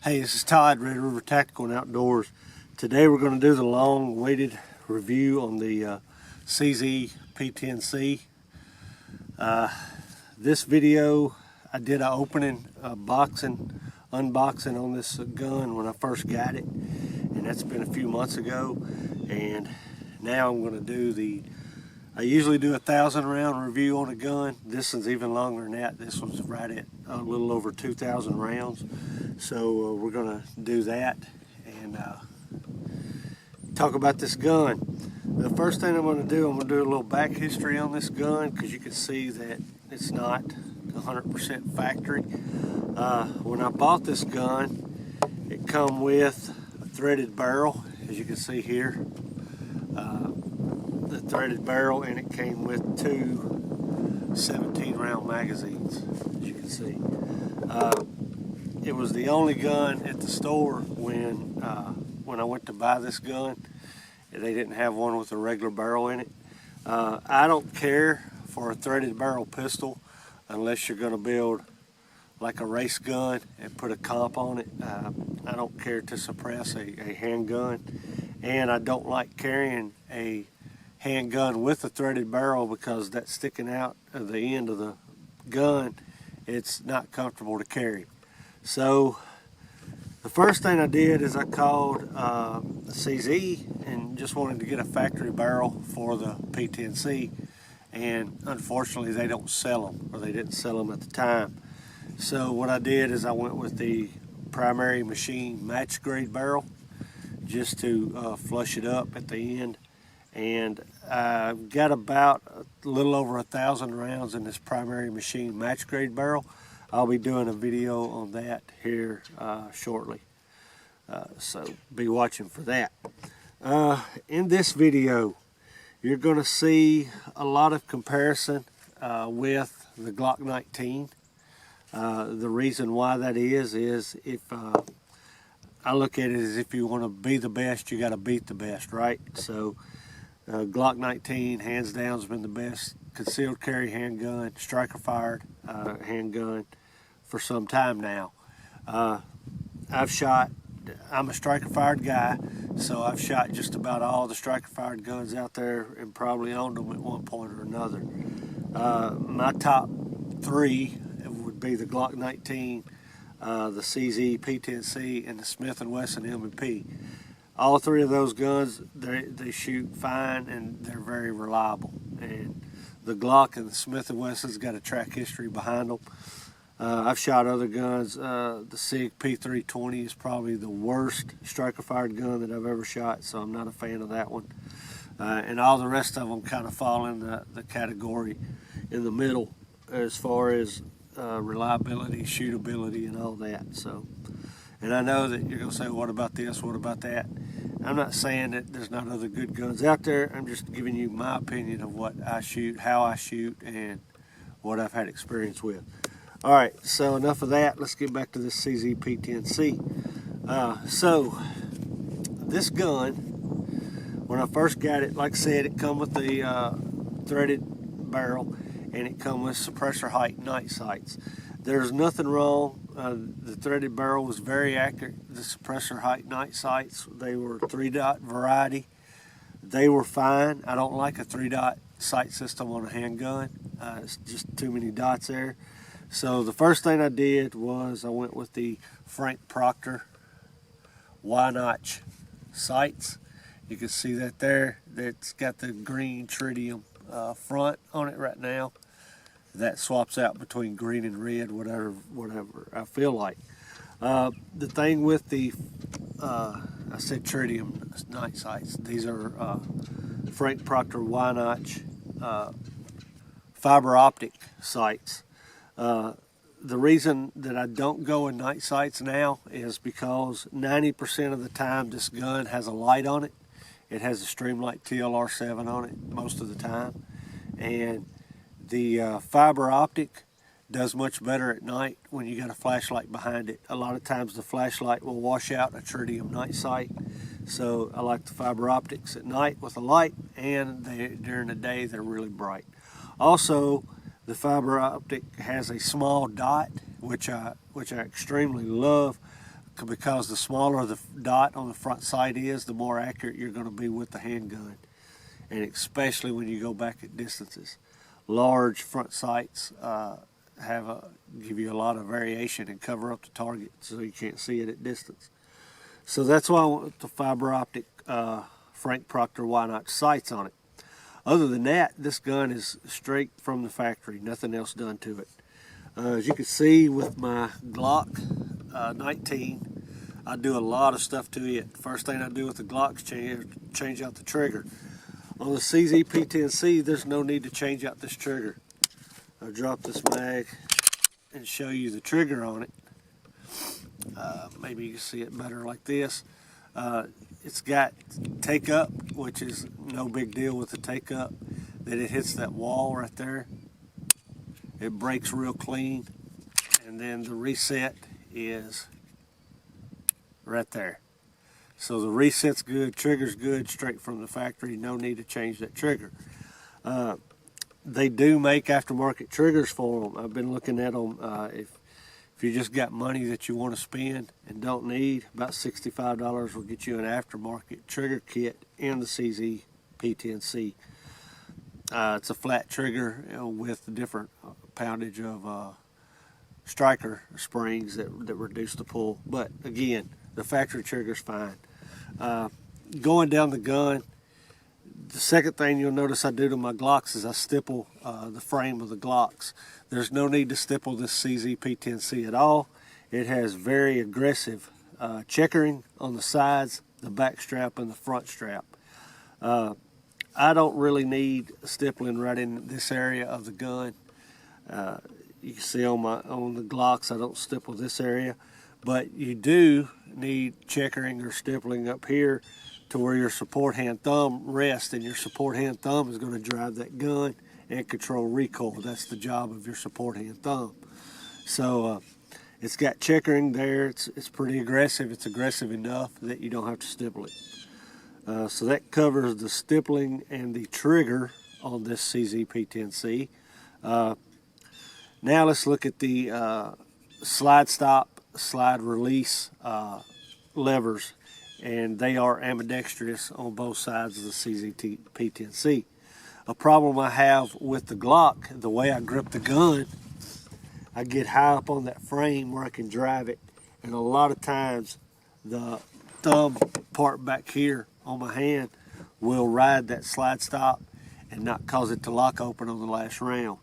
Hey, this is Todd, Red River Tactical and Outdoors. Today we're going to do the long-awaited review on the CZP10C. This video, I did an opening, unboxing on this gun when I first got it, and that's been a few months ago. And now I'm going to do I usually do a 1,000 round review on a gun. This one's even longer than that. This one's right at a little over 2,000 rounds. So we're going to do that and talk about this gun. The first thing I'm going to do a little back history on this gun, because you can see that it's not 100% factory. When I bought this gun, it come with a threaded barrel, as you can see here. The threaded barrel, and it came with two 17 round magazines, as you can see. It was the only gun at the store when I went to buy this gun. They didn't have one with a regular barrel in it. I don't care for a threaded barrel pistol unless you're going to build like a race gun and put a comp on it. I don't care to suppress a handgun, and I don't like carrying a handgun with a threaded barrel because that's sticking out at the end of the gun. It's not comfortable to carry. So the first thing I did is I called CZ and just wanted to get a factory barrel for the P10C, and unfortunately they don't sell them, or they didn't sell them at the time. So what I did is I went with the primary machine match grade barrel just to flush it up at the end. And I've got about a little over 1,000 rounds in this primary machine match grade barrel. I'll be doing a video on that here shortly, so be watching for that. In this video, you're going to see a lot of comparison with the Glock 19. The reason why that is if I look at it as if you want to be the best, you got to beat the best, right? So Glock 19 hands down has been the best concealed carry handgun, striker fired handgun for some time now. I'm a striker fired guy, so I've shot just about all the striker fired guns out there and probably owned them at one point or another. My top three would be the Glock 19, the CZP10C, and the Smith & Wesson M&P. All three of those guns, they shoot fine and they're very reliable. And the Glock and the Smith & Wesson's got a track history behind them. I've shot other guns. The SIG P320 is probably the worst striker fired gun that I've ever shot, so I'm not a fan of that one. And all the rest of them kind of fall in the category in the middle as far as reliability, shootability, and all that. So. And I know that you're going to say, what about this, what about that? I'm not saying that there's not other good guns out there. I'm just giving you my opinion of what I shoot, how I shoot, and what I've had experience with. All right, so enough of that. Let's get back to this CZP10C. So this gun, when I first got it, like I said, it come with the threaded barrel, and it come with suppressor height night sights. There's nothing wrong. The threaded barrel was very accurate. The suppressor height night sights, they were 3-dot variety. They were fine. I don't like a 3-dot sight system on a handgun. It's just too many dots there. So the first thing I did was I went with the Frank Proctor Y-notch sights. You can see that there. That's got the green tritium front on it right now. That swaps out between green and red, whatever I feel like. The thing with the, I said tritium night sights. These are Frank Proctor Y-notch fiber optic sights. The reason that I don't go in night sights now is because 90% of the time this gun has a light on it. It has a Streamlight TLR7 on it most of the time, and the fiber optic does much better at night when you got a flashlight behind it. A lot of times the flashlight will wash out a tritium night sight, so I like the fiber optics at night with a light, and during the day they're really bright. Also, the fiber optic has a small dot, which I extremely love, because the smaller the dot on the front sight is, the more accurate you're going to be with the handgun, and especially when you go back at distances. Large front sights give you a lot of variation and cover up the target so you can't see it at distance. So that's why I went the fiber optic Frank Proctor Why Not sights on it. Other than that, this gun is straight from the factory, nothing else done to it. As you can see with my Glock 19, I do a lot of stuff to it. First thing I do with the Glock is change out the trigger. On the CZP10C, there's no need to change out this trigger. I'll drop this mag and show you the trigger on it. Maybe you can see it better like this. It's got take up, which is no big deal with the take up. Then it hits that wall right there. It breaks real clean. And then the reset is right there. So the reset's good, trigger's good, straight from the factory. No need to change that trigger. They do make aftermarket triggers for them. I've been looking at them. If you just got money that you want to spend and don't need, about $65 will get you an aftermarket trigger kit in the CZP10C. It's a flat trigger with a different poundage of striker springs that reduce the pull. But again, the factory trigger's fine. Going down the gun, the second thing you'll notice I do to my Glocks is I stipple the frame of the Glocks. There's no need to stipple this CZP10C at all. It has very aggressive checkering on the sides, the back strap, and the front strap. I don't really need stippling right in this area of the gun. You can see on the Glocks I don't stipple this area, but you do need checkering or stippling up here to where your support hand thumb rests, and your support hand thumb is going to drive that gun and control recoil. That's the job of your support hand thumb. So it's got checkering there. It's pretty aggressive. It's aggressive enough that you don't have to stipple it. So that covers the stippling and the trigger on this CZP10C. Now let's look at the slide stop, slide release levers, and they are ambidextrous on both sides of the CZP10C. A problem I have with the Glock, the way I grip the gun, I get high up on that frame where I can drive it, and a lot of times the thumb part back here on my hand will ride that slide stop and not cause it to lock open on the last round.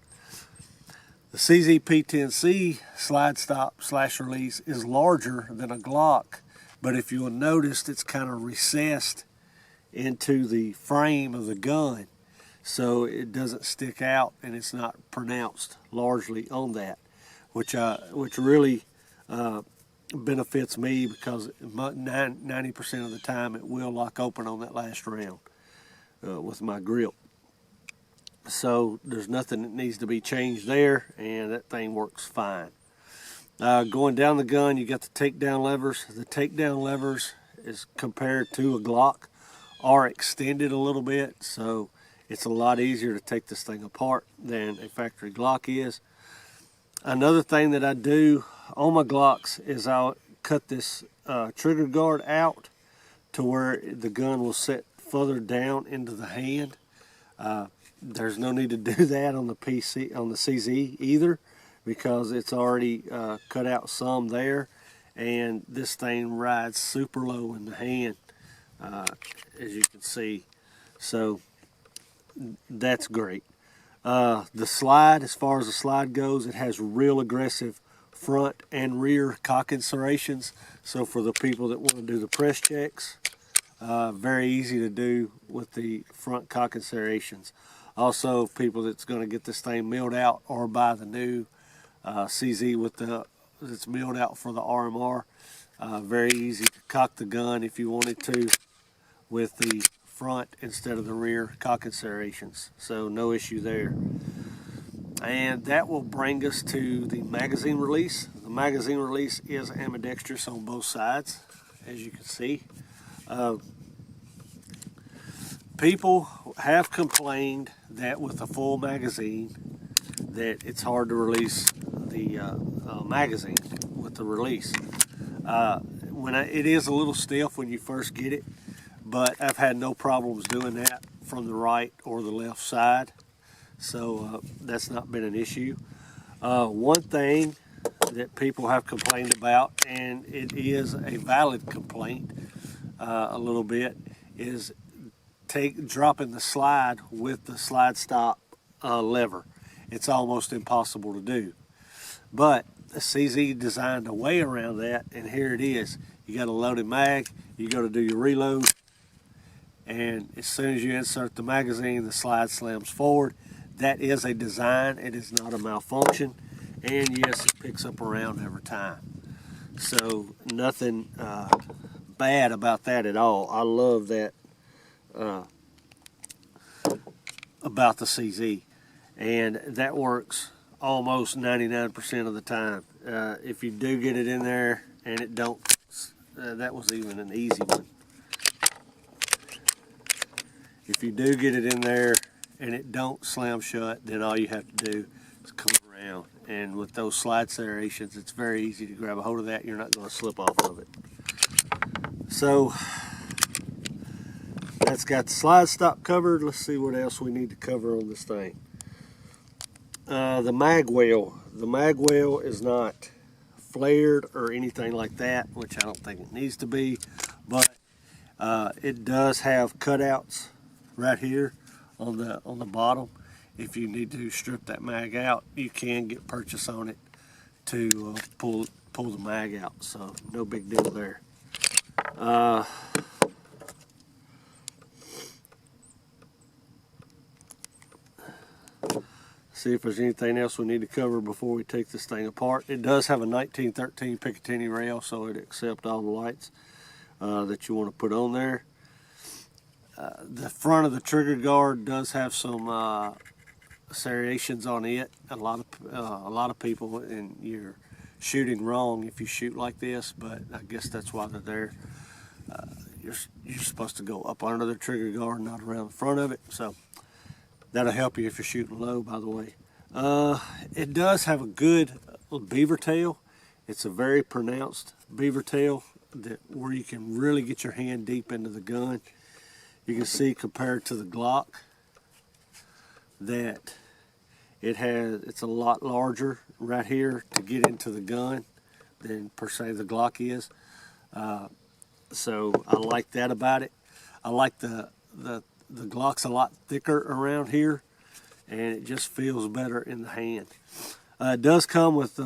The CZP10C slide stop slash release is larger than a Glock, but if you'll notice, it's kind of recessed into the frame of the gun, so it doesn't stick out and it's not pronounced largely on that, which really benefits me, because 90% of the time it will lock open on that last round with my grip. So there's nothing that needs to be changed there, and that thing works fine. Going down the gun, you got the takedown levers. The takedown levers, is compared to a Glock, are extended a little bit, so it's a lot easier to take this thing apart than a factory Glock is. Another thing that I do on my Glocks is I'll cut this trigger guard out to where the gun will sit further down into the hand. There's no need to do that on the CZ either, because it's already cut out some there, and this thing rides super low in the hand, as you can see. So that's great. The slide, as far as the slide goes, it has real aggressive front and rear cock insertions. So for the people that want to do the press checks, very easy to do with the front cock insertions. Also, people that's going to get this thing milled out or buy the new CZ with that's milled out for the RMR, very easy to cock the gun if you wanted to with the front instead of the rear cock insertions. So no issue there. And that will bring us to the magazine release. The magazine release is ambidextrous on both sides, as you can see. People have complained that with a full magazine that it's hard to release the magazine with the release. it is a little stiff when you first get it, but I've had no problems doing that from the right or the left side, so that's not been an issue. One thing that people have complained about, and it is a valid complaint a little bit, is dropping the slide with the slide stop lever. It's almost impossible to do. But the CZ designed a way around that, and here it is. You got a loaded mag, you go to do your reload, and as soon as you insert the magazine, the slide slams forward. That is a design, it is not a malfunction, and yes, it picks up around every time. So nothing bad about that at all. I love that about the CZ, and that works almost 99% of the time. If you do get it in there and it don't, that was even an easy one. If you do get it in there and it don't slam shut, then all you have to do is come around. And with those slide serrations, it's very easy to grab a hold of that. You're not going to slip off of it. So that's got the slide stop covered. Let's see what else we need to cover on this thing. The mag well. The mag well is not flared or anything like that, which I don't think it needs to be, but it does have cutouts right here on the bottom. If you need to strip that mag out, you can get purchase on it to pull the mag out, so no big deal there. See if there's anything else we need to cover before we take this thing apart. It does have a 1913 Picatinny rail, so it accepts all the lights that you want to put on there. The front of the trigger guard does have some serrations on it. A lot of people, and you're shooting wrong if you shoot like this, but I guess that's why they're there. You're supposed to go up under the trigger guard, not around the front of it. So that'll help you if you're shooting low, by the way. It does have a good beaver tail. It's a very pronounced beaver tail where you can really get your hand deep into the gun. You can see compared to the Glock that it's a lot larger right here to get into the gun than per se the Glock is. So I like that about it. I like the Glock's a lot thicker around here, and it just feels better in the hand. It does come with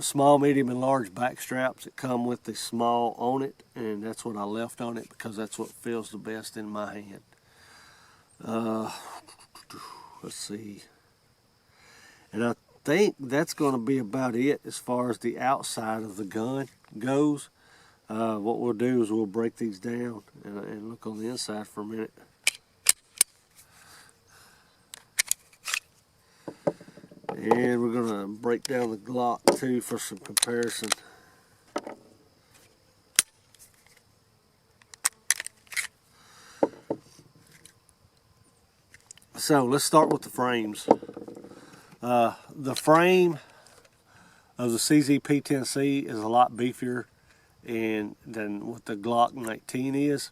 small, medium, and large back straps. It come with the small on it, and that's what I left on it because that's what feels the best in my hand. Let's see. And I think that's going to be about it as far as the outside of the gun goes. What we'll do is we'll break these down and look on the inside for a minute. And we're going to break down the Glock too for some comparison. So let's start with the frames. The frame of the CZP10C is a lot beefier than what the Glock 19 is.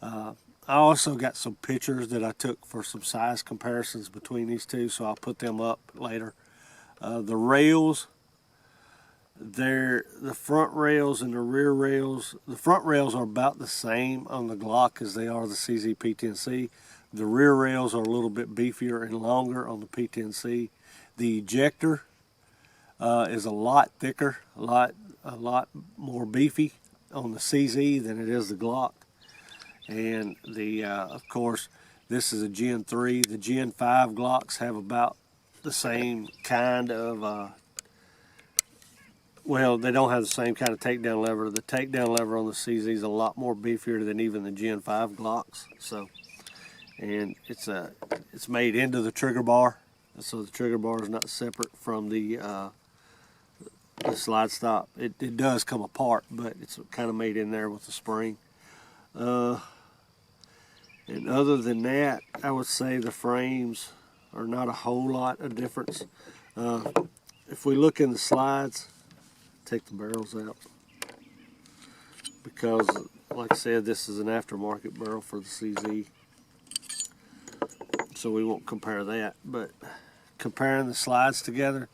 I also got some pictures that I took for some size comparisons between these two, so I'll put them up later. The rails, the front rails and the rear rails, the front rails are about the same on the Glock as they are the CZP10C. The rear rails are a little bit beefier and longer on the P10C. The ejector is a lot thicker, a lot more beefy on the CZ than it is the Glock. And of course, this is a Gen 3. The Gen 5 Glocks have about the same kind of, well, they don't have the same kind of takedown lever. The takedown lever on the CZ is a lot more beefier than even the Gen 5 Glocks. So, and it's made into the trigger bar, so the trigger bar is not separate from the slide stop. It does come apart, but it's kind of made in there with the spring. And other than that, I would say the frames are not a whole lot of difference. If we look in the slides, take the barrels out. because, like I said, this is an aftermarket barrel for the CZ, so we won't compare that. But comparing the slides together,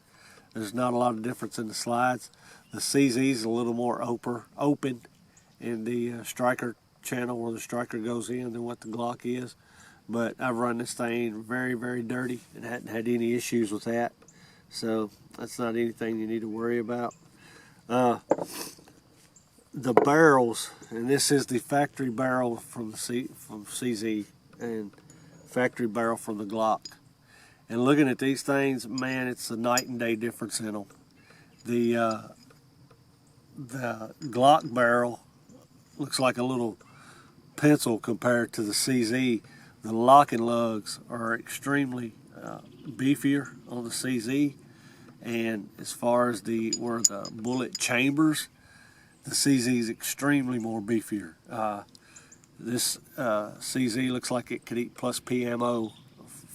there's not a lot of difference in the slides. The CZ is a little more open in the striker channel where the striker goes in than what the Glock is. But I've run this thing very, very dirty and hadn't had any issues with that. So that's not anything you need to worry about. The barrels, and this is the factory barrel from CZ and factory barrel from the Glock. And looking at these things, man, it's a night and day difference in them. The Glock barrel looks like a little pencil compared to the CZ. The locking lugs are extremely beefier on the CZ, and as far as where the bullet chambers, the CZ is extremely more beefier. This CZ looks like it could eat plus P ammo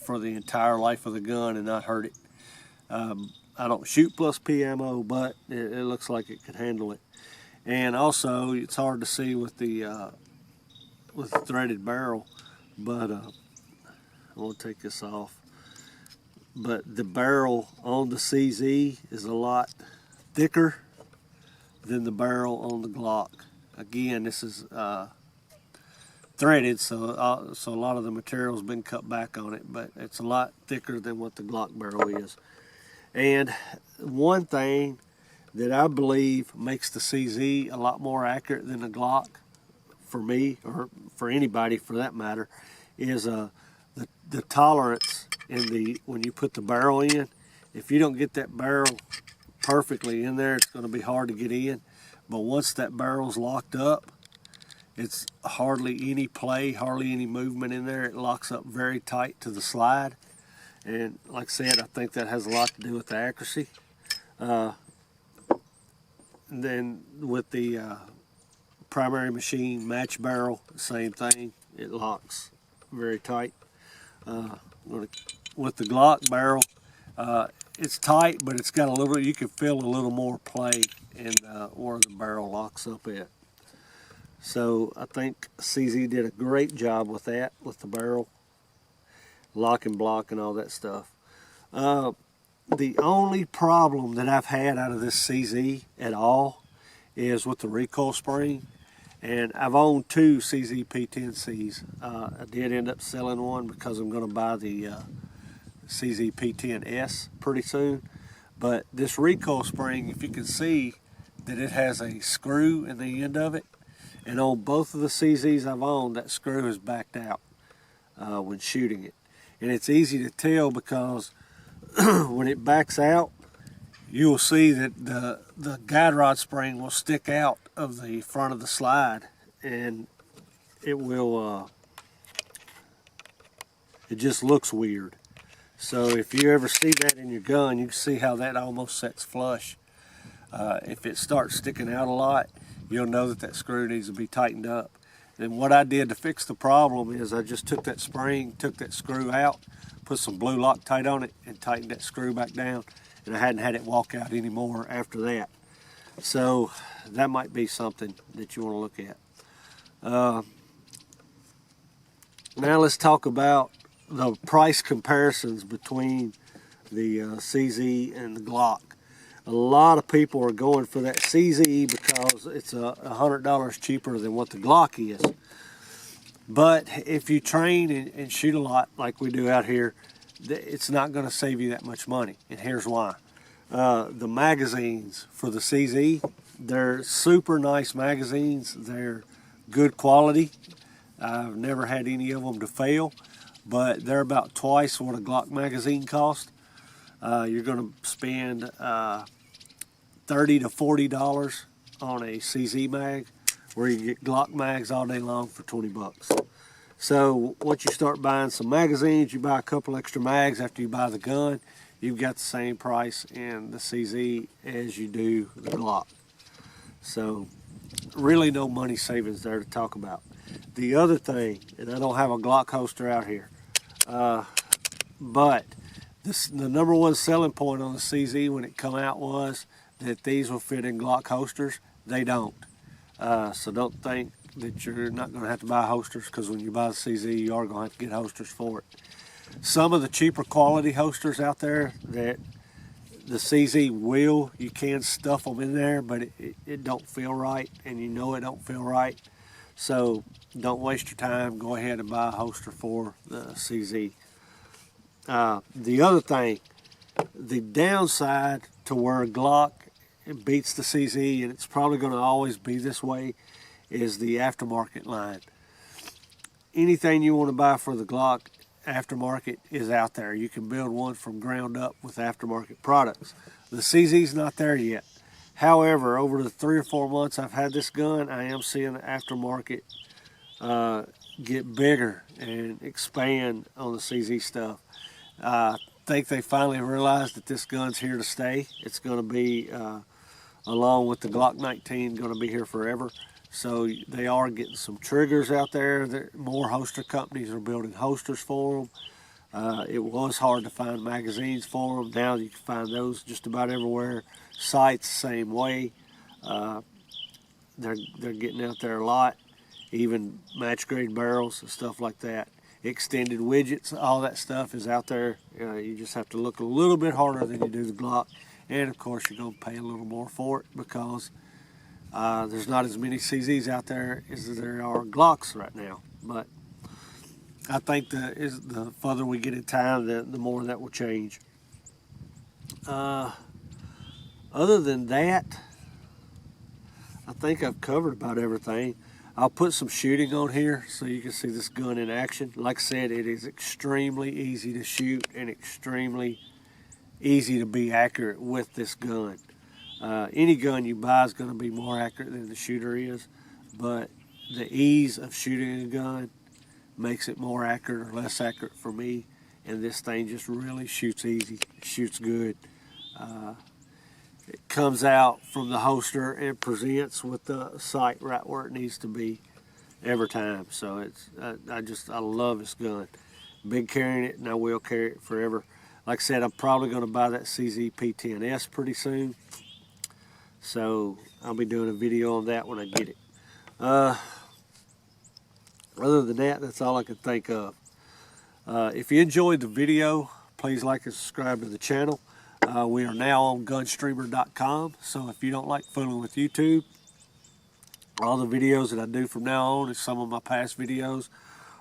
for the entire life of the gun and not hurt it. I don't shoot plus P ammo, but it looks like it could handle it. And also, it's hard to see with the threaded barrel, but I want to take this off. But the barrel on the CZ is a lot thicker than the barrel on the Glock. Again, this is threaded, so a lot of the material's been cut back on it, but it's a lot thicker than what the Glock barrel is. And one thing that I believe makes the CZ a lot more accurate than the Glock, for me, or for anybody for that matter, is the tolerance in when you put the barrel in. If you don't get that barrel perfectly in there, it's going to be hard to get in. But once that barrel's locked up, it's hardly any play, hardly any movement in there. It locks up very tight to the slide. And like I said, I think that has a lot to do with the accuracy. Then with the primary machine match barrel, same thing. It locks very tight. With the Glock barrel, it's tight, but it's got a little, you can feel a little more play in where the barrel locks up at. So I think CZ did a great job with that, with the barrel, lock and block and all that stuff. The only problem that I've had out of this CZ at all is with the recoil spring. And I've owned two CZP10Cs. I did end up selling one because I'm going to buy the CZP10S pretty soon. But this recoil spring, if you can see that it has a screw in the end of it, and on both of the CZs I've owned, that screw is backed out when shooting it. And it's easy to tell because when it backs out, you will see that the guide rod spring will stick out of the front of the slide, and it will it just looks weird. So if you ever see that in your gun, you can see how that almost sets flush. If it starts sticking out a lot, you'll know that that screw needs to be tightened up. And what I did to fix the problem is I just took that spring, took that screw out, put some blue Loctite on it, and tightened that screw back down. And I hadn't had it walk out anymore after that. So that might be something that you want to look at. Now let's talk about the price comparisons between the CZ and the Glock. A lot of people are going for that CZ because it's $100 cheaper than what the Glock is. But if you train and shoot a lot like we do out here, it's not going to save you that much money, and here's why. The magazines for the CZ, they're super nice magazines. They're good quality. I've never had any of them to fail, but they're about twice what a Glock magazine costs. You're going to spend $30 to $40 on a CZ mag, where you get Glock mags all day long for 20 bucks. So once you start buying some magazines, you buy a couple extra mags after you buy the gun, you've got the same price in the CZ as you do the Glock. So really no money savings there to talk about. The other thing, and I don't have a Glock holster out here, but the number one selling point on the CZ when it come out was that these will fit in Glock holsters. They don't. So don't think that you're not going to have to buy holsters, because when you buy the CZ, you are going to have to get holsters for it. Some of the cheaper quality holsters out there that the CZ will, you can stuff them in there, but it don't feel right, and you know it don't feel right. So don't waste your time. Go ahead and buy a holster for the CZ. The other thing, the downside to where Glock beats the CZ, and it's probably going to always be this way, is the aftermarket line. Anything you want to buy for the Glock aftermarket is out there. You can build one from ground up with aftermarket products. The CZ's not there yet. However, over the 3 or 4 months I've had this gun, I am seeing the aftermarket get bigger and expand on the CZ stuff. I think they finally realized that this gun's here to stay. It's going to be, along with the Glock 19, going to be here forever. So they are getting some triggers out there. More holster companies are building holsters for them. It was hard to find magazines for them. Now you can find those just about everywhere. Sights, same way. They're getting out there a lot. Even match grade barrels and stuff like that. Extended widgets, all that stuff is out there. You just have to look a little bit harder than you do the Glock. And of course you're going to pay a little more for it, because there's not as many CZs out there as there are Glocks right now. But I think the further we get in time, the more that will change. Other than that, I think I've covered about everything. I'll put some shooting on here so you can see this gun in action. Like I said, it is extremely easy to shoot and extremely easy to be accurate with this gun. Any gun you buy is going to be more accurate than the shooter is, but the ease of shooting a gun makes it more accurate or less accurate for me, and this thing just really shoots easy. It shoots good. It comes out from the holster and presents with the sight right where it needs to be every time. So it's I love this gun. Been carrying it, and I will carry it forever. Like I said, I'm probably going to buy that CZP10S pretty soon. So I'll be doing a video on that when I get it. Other than that, that's all I can think of. If you enjoyed the video, please like and subscribe to the channel. We are now on gunstreamer.com, so if you don't like fooling with YouTube, all the videos that I do from now on, and some of my past videos,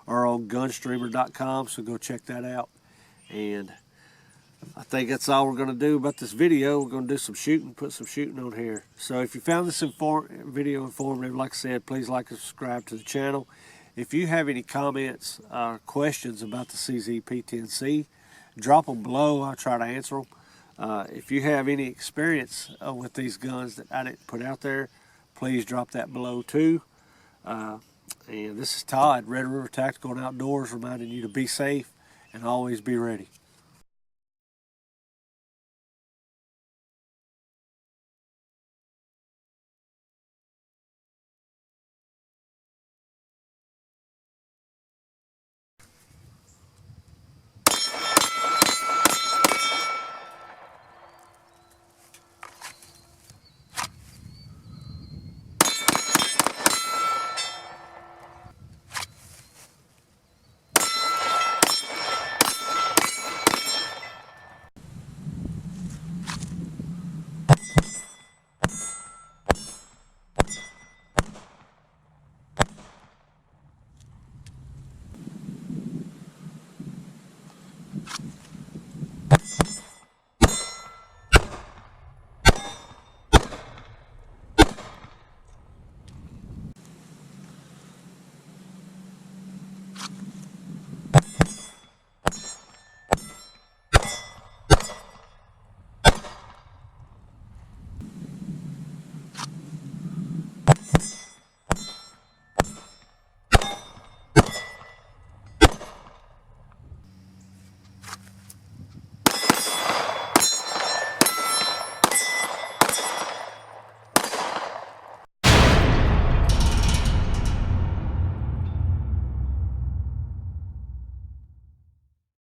are on gunstreamer.com, so go check that out. And I think that's all we're going to do about this video. We're going to do some shooting, put some shooting on here. So if you found this video informative, like I said, please like and subscribe to the channel. If you have any comments or questions about the CZP10C, drop them below. I'll try to answer them. If you have any experience with these guns that I didn't put out there, please drop that below too. And this is Todd, Red River Tactical and Outdoors, reminding you to be safe and always be ready.